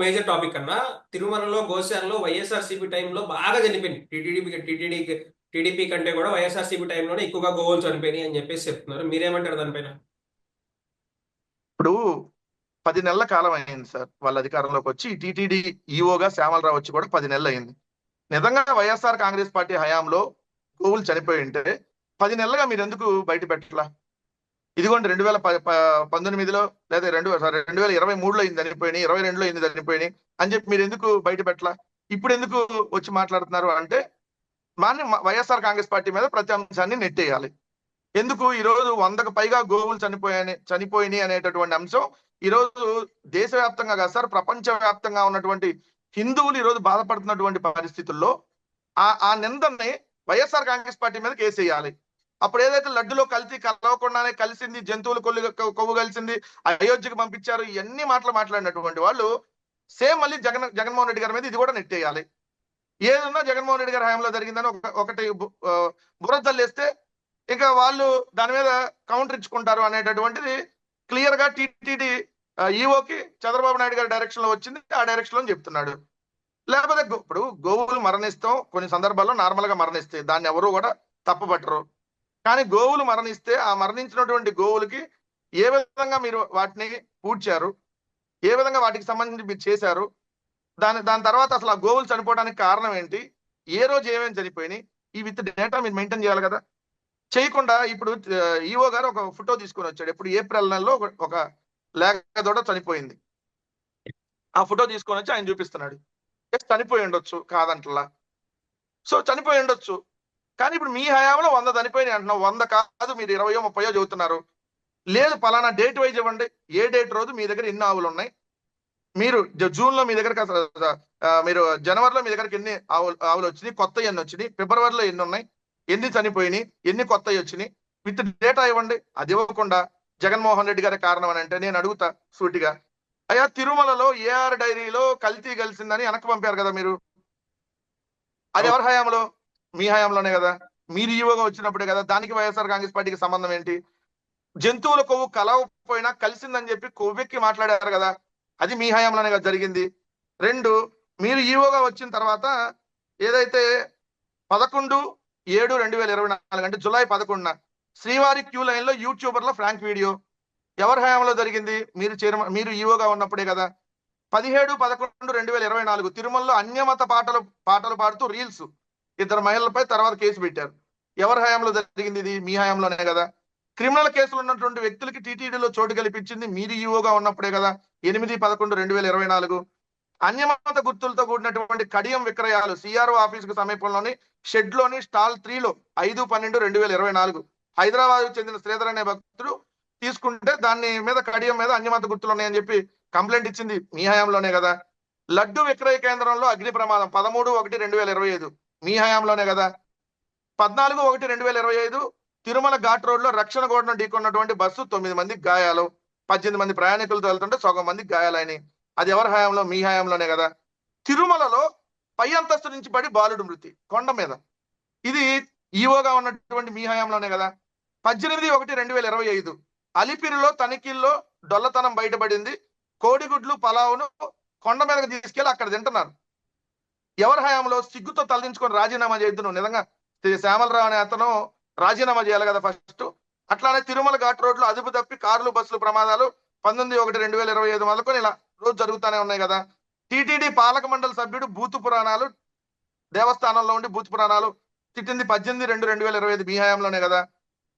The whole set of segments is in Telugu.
మేజర్ టాపిక్ అన్నా. తిరుమలలో గోశాలలో వైఎస్ఆర్సీపీ టైంలో బాగా చనిపోయింది. టీడీపీ కంటే కూడా వైఎస్ఆర్సీపీ టైంలోనే ఎక్కువగా గోవులు చనిపోయినాయి అని చెప్పేసి చెప్తున్నారు. మీరేమంటారు దానిపైన? ఇప్పుడు 10 నెలల కాలం అయింది సార్ వాళ్ళ అధికారంలోకి వచ్చి. టీటీడీ ఈఓగా శ్యామలరావు వచ్చి కూడా 10 నెలలు అయింది. నిజంగా వైఎస్ఆర్ కాంగ్రెస్ పార్టీ హయాంలో గోవులు చనిపోయి ఉంటే 10 నెలలుగా మీరు ఎందుకు బయట పెట్టలా? ఇదిగోండి 2019లో లేదా 2023లో అయింది చనిపోయినాయి, 22లో అయింది చనిపోయినాయి అని చెప్పి మీరు ఎందుకు బయట పెట్టలా? ఇప్పుడు ఎందుకు వచ్చి మాట్లాడుతున్నారు అంటే వైఎస్ఆర్ కాంగ్రెస్ పార్టీ మీద ప్రతి అంశాన్ని నెట్టేయాలి. ఎందుకు ఈ రోజు 100కు పైగా గోవులు చనిపోయినాయి అనేటటువంటి అంశం ఈ రోజు దేశవ్యాప్తంగా కాదు సార్, ప్రపంచ వ్యాప్తంగా ఉన్నటువంటి హిందువులు ఈ రోజు బాధపడుతున్నటువంటి పరిస్థితుల్లో ఆ నిందల్ని వైఎస్ఆర్ కాంగ్రెస్ పార్టీ మీద కేసేయాలి. అప్పుడు ఏదైతే లడ్డులో కల్తీ కలవకుండానే కలిసింది, జంతువులు కొవ్వు కలిసింది, అయోధ్యకు పంపించారు, ఇవన్నీ మాట్లాడినటువంటి వాళ్ళు సేమ్ మళ్ళీ జగన్మోహన్ రెడ్డి గారి మీద ఇది కూడా నెట్టేయాలి. ఏదన్నా జగన్మోహన్ రెడ్డి గారి హయాంలో జరిగిందని ఒకటి బురదల్లేస్తే ఇక వాళ్ళు దాని మీద కౌంటర్ ఇచ్చుకుంటారు అనేటటువంటిది క్లియర్ గా టీటీడీ ఈఓకి చంద్రబాబు నాయుడు గారి డైరెక్షన్ లో వచ్చింది. ఆ డైరెక్షన్ లో చెప్తున్నాడు. లేకపోతే ఇప్పుడు గోవులు మరణిస్తాం, కొన్ని సందర్భాల్లో నార్మల్ గా మరణిస్తాయి, దాన్ని ఎవరు కూడా తప్పుపట్టరు. కానీ గోవులు మరణిస్తే ఆ మరణించినటువంటి గోవులకి ఏ విధంగా మీరు వాటిని పూడ్చారు, ఏ విధంగా వాటికి సంబంధించి మీరు చేశారు, దాని తర్వాత అసలు ఆ గోవులు చనిపోవడానికి కారణం ఏంటి, ఏ రోజు ఏమేమి చనిపోయినాయి, ఈ విత్ డేటా మీరు మెయింటైన్ చేయాలి కదా. చేయకుండా ఇప్పుడు ఈఓ గారు ఒక ఫోటో తీసుకొని వచ్చాడు. ఇప్పుడు ఏప్రిల్ నెలలో ఒక లేక దూడ చనిపోయింది. ఆ ఫోటో తీసుకొని వచ్చి ఆయన చూపిస్తున్నాడు. చనిపోయి ఉండొచ్చు, కాదంటలా. సో చనిపోయి ఉండొచ్చు, కానీ ఇప్పుడు మీ హయాంలో 100 చనిపోయినాయి అంటున్నావు. 100 కాదు, మీరు 20 30 చెబుతున్నారు. లేదు, పలానా డేట్ వైజ్ ఇవ్వండి. ఏ డేట్ రోజు మీ దగ్గర ఎన్ని ఆవులు ఉన్నాయి, మీరు జూన్ లో మీ దగ్గరకు మీరు జనవరిలో మీ దగ్గరకు ఎన్ని ఆవులు వచ్చినాయి, కొత్త ఎన్ని వచ్చినాయి, ఫిబ్రవరిలో ఎన్ని ఉన్నాయి, ఎన్ని చనిపోయినాయి, ఎన్ని కొత్తవి వచ్చినాయి, విత్ డేటా ఇవ్వండి. అది ఇవ్వకుండా జగన్మోహన్ రెడ్డి గారి కారణం అని అంటే నేను అడుగుతా సూటిగా, అయ్యా తిరుమలలో ఏఆర్ డైరీలో కల్తీ కలిసిందని వెనక్కి పంపారు కదా మీరు. అది ఎవరి హయాంలో? మీ హయాంలోనే కదా. మీరు ఈవోగా వచ్చినప్పుడే కదా. దానికి వైఎస్ఆర్ కాంగ్రెస్ పార్టీకి సంబంధం ఏంటి? జంతువుల కొవ్వు కలవకపోయినా కలిసిందని చెప్పి కొవ్వెక్కి మాట్లాడారు కదా, అది మీ హయాంలోనే కదా జరిగింది. 2, మీరు ఈవోగా వచ్చిన తర్వాత ఏదైతే 11/7/2024 అంటే జులై 11న శ్రీవారి క్యూ లైన్ లో యూట్యూబర్ లో ఫ్రాంక్ వీడియో ఎవరి హయాంలో జరిగింది? మీరు ఈవోగా ఉన్నప్పుడే కదా. 17/11/2024 తిరుమలలో అన్యమత పాటలు పాడుతూ రీల్స్ 2 మహిళలపై తర్వాత కేసు పెట్టారు. ఎవరి హయాంలో జరిగింది? ఇది మీ హయాంలోనే కదా. క్రిమినల్ కేసులు ఉన్నటువంటి వ్యక్తులకి టీటీడీలో చోటు కల్పించింది మీరు ఈవోగా ఉన్నప్పుడే కదా. 8/11/2024 అన్యమత గుర్తులతో కూడినటువంటి కడియం విక్రయాలు సిఆర్ఓ ఆఫీస్ కు సమీపంలోని షెడ్ లోని స్టాల్ 3లో 5/12/2024 హైదరాబాద్ కు చెందిన శ్రీధర్ అనే భక్తుడు తీసుకుంటే దాని మీద కడియం మీద అన్యమత గుర్తులు ఉన్నాయని చెప్పి కంప్లైంట్ ఇచ్చింది మీ హయాంలోనే కదా. లడ్డు విక్రయ కేంద్రంలో అగ్ని ప్రమాదం 13/1/2025 మీ హయాంలోనే కదా. 14/1/2025 తిరుమల ఘాట్ రోడ్ లో రక్షణ గోడను ఢీకొన్నటువంటి బస్సు 9 మందికి గాయాలు, 18 మంది ప్రయాణికులతో వెళ్తుంటే సగం మందికి గాయాలని, అది ఎవరి హయాంలో? మీ హయాంలోనే కదా. తిరుమలలో పై అంతస్తు నుంచి పడి బాలుడు మృతి కొండ మీద, ఇది ఈవోగా ఉన్నటువంటి మీ హయాంలోనే కదా. 18/1/2025 అలిపిరిలో తనిఖీల్లో డొల్లతనం బయటపడింది, కోడిగుడ్లు పలావును కొండ మీదకి తీసుకెళ్లి అక్కడ తింటున్నారు. ఎవరి హయాంలో? సిగ్గుతో తలదించుకొని రాజీనామా చేయొద్దు నువ్వు. నిజంగా శ్యామలరావు అనే అతను రాజీనామా చేయాలి కదా ఫస్ట్. అట్లానే తిరుమల ఘాట్ రోడ్ లో అదుపు తప్పి కార్లు బస్సులు ప్రమాదాలు 19/1/2025 మొదలుకొని ఇలా రోజు జరుగుతూనే ఉన్నాయి కదా. టీటీడీ పాలక మండలి సభ్యుడు బూతు పురాణాలు, దేవస్థానంలో ఉండి బూతు పురాణాలు తిట్టింది 18/2/2025 మీ హయాంలోనే కదా.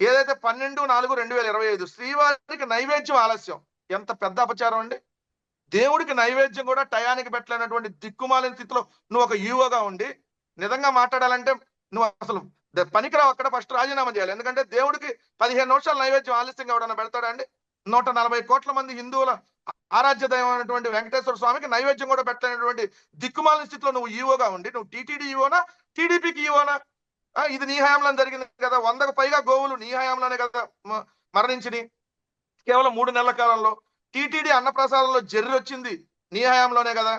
ఏదైతే 12/4/2025 శ్రీవారికి నైవేద్యం ఆలస్యం, ఎంత పెద్ద అపచారం అండి. దేవుడికి నైవేద్యం కూడా టయానికి పెట్టలేనటువంటి దిక్కుమాలిన స్థితిలో నువ్వు ఒక ఈవోగా ఉండి నిజంగా మాట్లాడాలంటే నువ్వు అసలు పనికిరావు. అక్కడ ఫస్ట్ రాజీనామా చేయాలి. ఎందుకంటే దేవుడికి 15 నిమిషాలు నైవేద్యం ఆలస్యంగా ఎవడన్నా పెడతాడా అండి? 140 కోట్ల మంది హిందువుల ఆరాధ్య దైవం అయినటువంటి వెంకటేశ్వర స్వామికి నైవేద్యం కూడా పెట్టలేనటువంటి దిక్కుమాలిన స్థితిలో నువ్వు ఈవోగా ఉండి నువ్వు టీటీడీ ఈవోనా, టీడీపీకి ఈవోనా? ఇది నీ హయాంలో జరిగింది కదా. 100కు పైగా గోవులు నీ హయాంలోనే కదా మరణించినాయి కేవలం 3 నెలల కాలంలో. టీటీడీ అన్నప్రసాదంలో జర్రి వచ్చింది నీ హయాంలోనే కదా.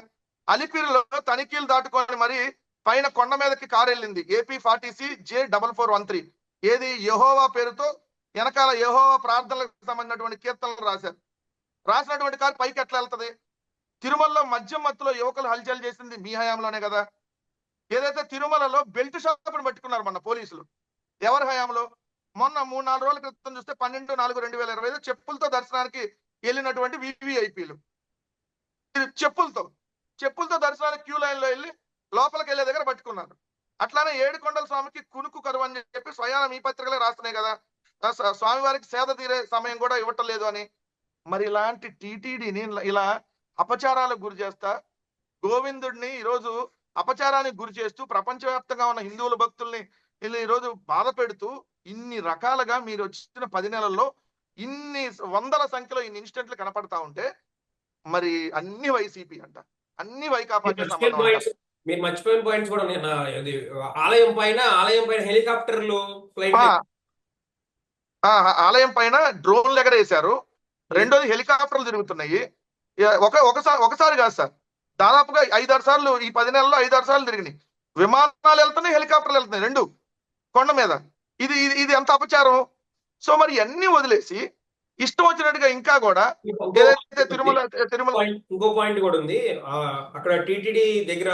అలిపిరిలో తనిఖీలు దాటుకొని మరి పైన కొండ మీదకి కారు వెళ్ళింది AP 40C J4413, ఏది యెహోవా పేరుతో వెనకాల యెహోవా ప్రార్థనలకు సంబంధించినటువంటి కీర్తనలు రాసినటువంటి కారు పైకి ఎట్లా వెళ్తది? తిరుమలలో మద్యం మత్తులో యువకులు హల్చల్ చేసింది మీ హయాంలోనే కదా. ఏదైతే తిరుమలలో బెల్ట్ షాపును పట్టుకున్నారు మొన్న పోలీసులు, ఎవరి హయాంలో? మొన్న 3-4 రోజుల క్రితం చూస్తే 12/4/2025 చెప్పులతో దర్శనానికి వెళ్ళినటువంటి వివిఐపీలు చెప్పులతో చెప్పులతో దర్శనానికి క్యూ లైన్ లో వెళ్ళి లోపలికి వెళ్ళే దగ్గర పట్టుకున్నారు. అట్లానే ఏడుకొండల స్వామికి కునుకు కరువు అని చెప్పి స్వయాన మీ పత్రికలే రాస్తున్నాయి కదా, స్వామివారికి సేద తీరే సమయం కూడా ఇవ్వటం లేదు అని. మరి ఇలాంటి టీటీడీని ఇలా అపచారాలకు గురి చేస్తా, గోవిందుడిని ఈరోజు అపచారానికి గురి చేస్తూ ప్రపంచవ్యాప్తంగా ఉన్న హిందువుల భక్తుల్ని ఈరోజు బాధ పెడుతూ ఇన్ని రకాలుగా మీరు వచ్చిన 10 నెలల్లో ఇన్ని వందల సంఖ్యలో ఇన్ని ఇన్సిడెంట్లు కనపడతా ఉంటే మరి అన్ని వైసీపీ అంట, అన్ని వైకాపాకి సంబంధం అంట. మీరు మర్చిపోయిన పాయింట్స్ కూడా ఉన్నాయి. అది ఆలయం పైన హెలికాప్టర్లు ఫ్లైట్ ఆలయం పైన డ్రోన్లు ఎగరేశారు. రెండోది హెలికాప్టర్లు తిరుగుతున్నాయి. ఒకసారి కాదు సార్, దాదాపుగా 5-6 సార్లు ఈ 10 నెలల్లో 5-6 సార్లు తిరిగినాయి. విమానాలు వెళ్తున్నాయి, హెలికాప్టర్లు వెళ్తున్నాయి, రెండు కొండ మీద. ఇది ఇది ఎంత అపచారం. సో మరి అన్ని వదిలేసి ఇష్టం వచ్చినట్టుగా ఇంకా కూడా ఏదైతే తిరుమల ఇంకో పాయింట్ కూడా ఉంది. అక్కడ టీటీడీ దగ్గర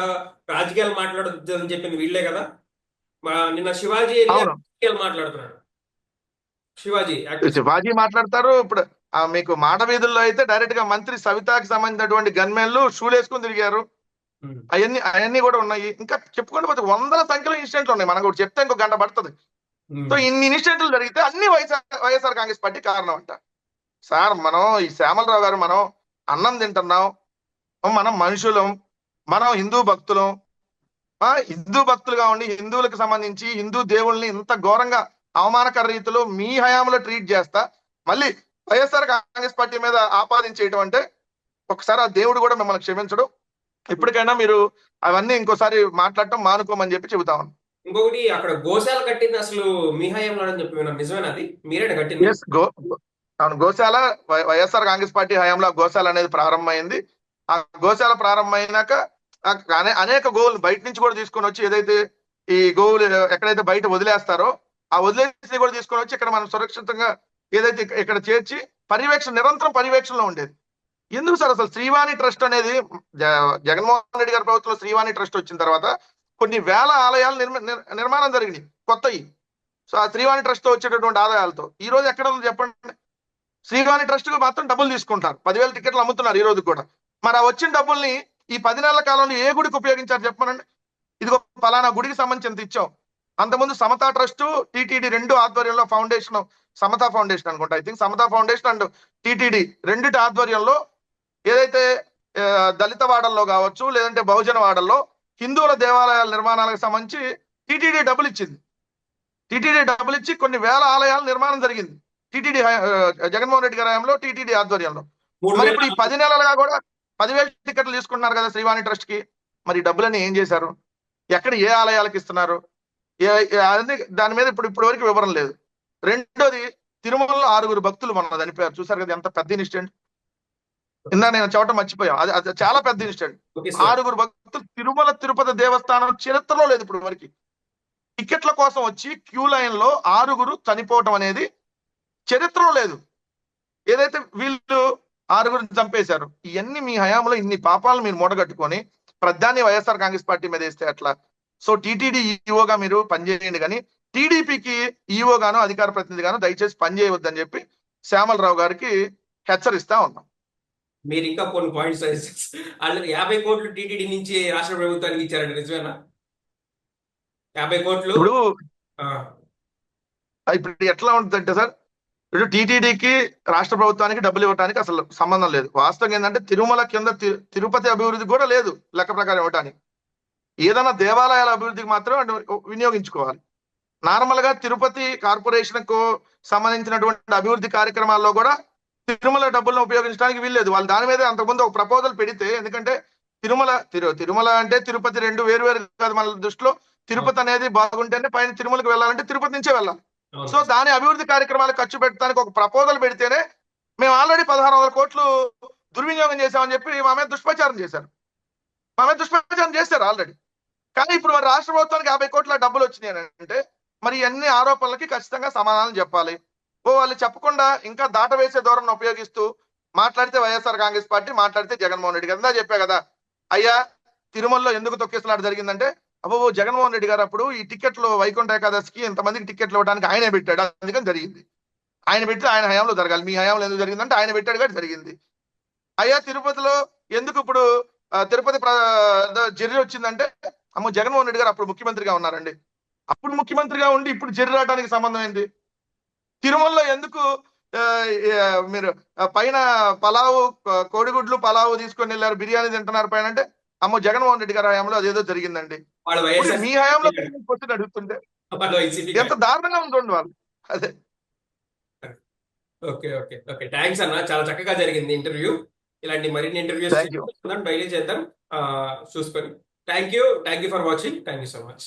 రాజకీయాలు మాట్లాడొద్దని చెప్పింది వీళ్ళే కదా. నిన్న శివాజీ మాట్లాడుతున్నాడు. శివాజీ మాట్లాడతారు. ఇప్పుడు మీకు మాట వీధుల్లో అయితే డైరెక్ట్ గా మంత్రి సవితాకి సంబంధించినటువంటి గన్మెన్లు షూలు వేసుకుని తిరిగారు. అవన్నీ కూడా ఉన్నాయి. ఇంకా చెప్పుకుంటూ పోతే వందల సంఖ్యలో ఇన్సిడెంట్లు ఉన్నాయి. మనకు కూడా చెప్తే ఇంకో గంట పడుతుంది. సో ఇన్ని ఇన్సిడెంట్లు జరిగితే అన్ని వైఎస్ఆర్ కాంగ్రెస్ పార్టీ కారణం అంట. సార్, మనం ఈ శ్యామలరావు గారు, మనం అన్నం తింటున్నాం, మనం మనుషులం, మనం హిందూ భక్తులం. హిందూ భక్తులుగా ఉండి హిందువులకు సంబంధించి హిందూ దేవుళ్ళని ఇంత ఘోరంగా అవమానకర రీతిలో మీ హయాంలో ట్రీట్ చేస్తా మళ్ళీ వైఎస్ఆర్ కాంగ్రెస్ పార్టీ మీద ఆపాదించేయటం అంటే ఒకసారి ఆ దేవుడు కూడా మిమ్మల్ని క్షమించడు. ఇప్పటికైనా మీరు అవన్నీ ఇంకోసారి మాట్లాడటం మానుకోమని చెప్పి చెబుతామని. ఇంకొకటి, అక్కడ గోశాల కట్టింది అసలు మీ హయాంలో అని చెప్పి నిజమేనా? అది మీరే కట్టింది? అవును, గోశాల వైఎస్ఆర్ కాంగ్రెస్ పార్టీ హయాంలో గోశాల అనేది ప్రారంభమైంది. ఆ గోశాల ప్రారంభమైనాక అనేక గోవులు బయట నుంచి కూడా తీసుకొని వచ్చి, ఏదైతే ఈ గోవులు ఎక్కడైతే బయట వదిలేస్తారో ఆ వదిలేసి కూడా తీసుకొని వచ్చి ఇక్కడ మనం సురక్షితంగా ఏదైతే ఇక్కడ చేర్చి నిరంతరం పర్యవేక్షణలో ఉండేది. ఎందుకు సార్ అసలు శ్రీవాణి ట్రస్ట్ అనేది జగన్మోహన్ రెడ్డి గారి ప్రభుత్వంలో శ్రీవాణి ట్రస్ట్ వచ్చిన తర్వాత కొన్ని వేల ఆలయాలు నిర్మాణం జరిగినాయి కొత్తవి. సో ఆ శ్రీవాణి ట్రస్ట్ తో వచ్చేటటువంటి ఆదాయాలతో ఈ రోజు ఎక్కడ ఉంది చెప్పండి? శ్రీవాణి ట్రస్ట్ కు మాత్రం డబ్బులు తీసుకుంటారు. 10,000 టికెట్లు అమ్ముతున్నారు ఈ రోజు కూడా. మరి ఆ వచ్చిన డబ్బుల్ని ఈ 10 నెలల కాలంలో ఏ గుడికి ఉపయోగించారు చెప్పమనండి? ఇదిగో పలానా గుడికి సంబంధించి ఎంత ఇచ్చాం. అంతకుముందు సమతా ట్రస్ట్, టీటీడీ రెండు ఆధ్వర్యంలో ఫౌండేషన్, సమతా ఫౌండేషన్ అనుకుంటా, I think Samata foundation and TTD రెండిటి ఆధ్వర్యంలో ఏదైతే దళిత వాడల్లో కావచ్చు, లేదంటే బహుజన వాడల్లో హిందువుల దేవాలయాల నిర్మాణాలకు సంబంధించి టీటీడీ డబ్బులు ఇచ్చింది. టీటీడీ డబ్బులు ఇచ్చి కొన్ని వేల ఆలయాల నిర్మాణం జరిగింది టీటీడీ జగన్మోహన్ రెడ్డి గారి హయాంలో టీటీడీ ఆధ్వర్యంలో. మరి ఇప్పుడు ఈ 10 నెలలుగా కూడా 10,000 టికెట్లు తీసుకుంటున్నారు కదా శ్రీవాణి ట్రస్ట్ కి. మరి డబ్బులని ఏం చేశారు? ఎక్కడ ఏ ఆలయాలకు ఇస్తున్నారు? దాని మీద ఇప్పటి వరకు వివరం లేదు. రెండోది, తిరుమలలో 6 భక్తులు మొన్న చనిపోయారు. చూసారు కదా ఎంత పెద్ద ఇన్సిడెంట్. ఇందా నేను చెప్పడం మర్చిపోయాం, అది చాలా పెద్ద ఇన్సిడెంట్. 6 భక్తులు తిరుమల తిరుపతి దేవస్థానం చరిత్రలో లేదు ఇప్పుడు వరకు. టికెట్ల కోసం వచ్చి క్యూ లైన్ లో 6 చనిపోవటం అనేది చరిత్రలో లేదు. ఏదైతే వీళ్ళు 6 చంపేశారు, ఇవన్నీ మీ హయాంలో ఇన్ని పాపాలు మీరు మూటగట్టుకొని ప్రధాని వైఎస్ఆర్ కాంగ్రెస్ పార్టీ మీద వేస్తే అట్లా. సో టీటీడీ ఈఓగా మీరు పనిచేయండి, కానీ టీడీపీకి ఈఓ గాను అధికార ప్రతినిధి గాను దయచేసి పనిచేయవద్దని చెప్పి శ్యామలరావు గారికి హెచ్చరిస్తా ఉన్నాం. మీరు ఇంకా కొన్ని పాయింట్స్ 50 కోట్లు టీటీడీ నుంచి రాష్ట్ర ప్రభుత్వానికి ఇచ్చారండి, నిజమేనా? 50 కోట్లు ఇప్పుడు ఎట్లా ఉంటుందంటే సార్, ఇప్పుడు టీటీడీకి రాష్ట్ర ప్రభుత్వానికి డబ్బులు ఇవ్వడానికి అసలు సంబంధం లేదు. వాస్తవం ఏంటంటే తిరుమల కింద తిరుపతి అభివృద్ధి కూడా లేదు లెక్క ప్రకారం ఇవ్వడానికి. ఏదైనా దేవాలయాల అభివృద్ధికి మాత్రం వినియోగించుకోవాలి. నార్మల్ గా తిరుపతి కార్పొరేషన్ కు సంబంధించినటువంటి అభివృద్ధి కార్యక్రమాల్లో కూడా తిరుమల డబ్బులను ఉపయోగించడానికి వీల్లేదు. వాళ్ళు దాని మీద అంతకుముందు ఒక ప్రపోజల్ పెడితే, ఎందుకంటే తిరుమల అంటే తిరుపతి రెండు వేరు కాదు మన దృష్టిలో. తిరుపతి అనేది బాగుంటేనే పైన తిరుమలకు వెళ్ళాలంటే తిరుపతి నుంచే వెళ్ళాలి. సో దాని అభివృద్ధి కార్యక్రమాలు ఖర్చు పెట్టడానికి ఒక ప్రపోజల్ పెడితేనే మేము ఆల్రెడీ 1,600 కోట్లు దుర్వినియోగం చేశామని చెప్పి మా మీద దుష్ప్రచారం చేశారు ఆల్రెడీ. కానీ ఇప్పుడు మరి రాష్ట్ర ప్రభుత్వానికి 50 కోట్ల డబ్బులు వచ్చినాయి అంటే మరి అన్ని ఆరోపణలకి ఖచ్చితంగా సమాధానం చెప్పాలి. వాళ్ళు చెప్పకుండా ఇంకా దాటవేసే ధోరణిని ఉపయోగిస్తూ మాట్లాడితే వైఎస్ఆర్ కాంగ్రెస్ పార్టీ, మాట్లాడితే జగన్మోహన్ రెడ్డి గారు. ఇందా చెప్పా కదా అయ్యా, తిరుమలలో ఎందుకు తొక్కిసలాట జరిగిందంటే అబ్బో జగన్మోహన్ రెడ్డి గారు అప్పుడు ఈ టికెట్లు వైకుంఠ ఏకాదశికి ఇంతమందికి టికెట్లు ఇవ్వడానికి ఆయనే పెట్టాడు, అందుకని జరిగింది. ఆయన పెట్టి ఆయన హయాంలో జరగాలి, మీ హయాంలో ఎందుకు జరిగిందంటే ఆయన పెట్టాడు కాబట్టి జరిగింది. అయ్యా తిరుపతిలో ఎందుకు ఇప్పుడు తిరుపతి జర్రి వచ్చిందంటే అమ్మో జగన్మోహన్ రెడ్డి గారు అప్పుడు ముఖ్యమంత్రిగా ఉన్నారండి, అప్పుడు ముఖ్యమంత్రిగా ఉండి ఇప్పుడు జర్రి రావడానికి సంబంధం ఏంటి? తిరుమలలో ఎందుకు ఆ, మీరు పైన పలావు కోడిగుడ్లు పలావు తీసుకొని వెళ్ళారు, బిర్యానీ తింటున్నారు పైన అంటే అమ్మో జగన్మోహన్ రెడ్డి గారి హయాంలో అదేదో జరిగిందండి. వాళ్ళు ఇప్పుడు వైఎస్ఆర్ మీ హయాంలో క్వశ్చన్ అడుగుతుంటే వాళ్ళు వైసీపీ ఎంత దారుణంగా ఉంటుంది వాళ్ళు. అదే ఓకే ఓకే ఓకే థ్యాంక్స్ అన్న, చాలా చక్కగా జరిగింది ఇంటర్వ్యూ. ఇలాంటి మరిన్ని ఇంటర్వ్యూస్ థ్యాంక్ యూ. డైలీ చేద్దాం చూసుకొని. Thank you for watching. Thank you so much.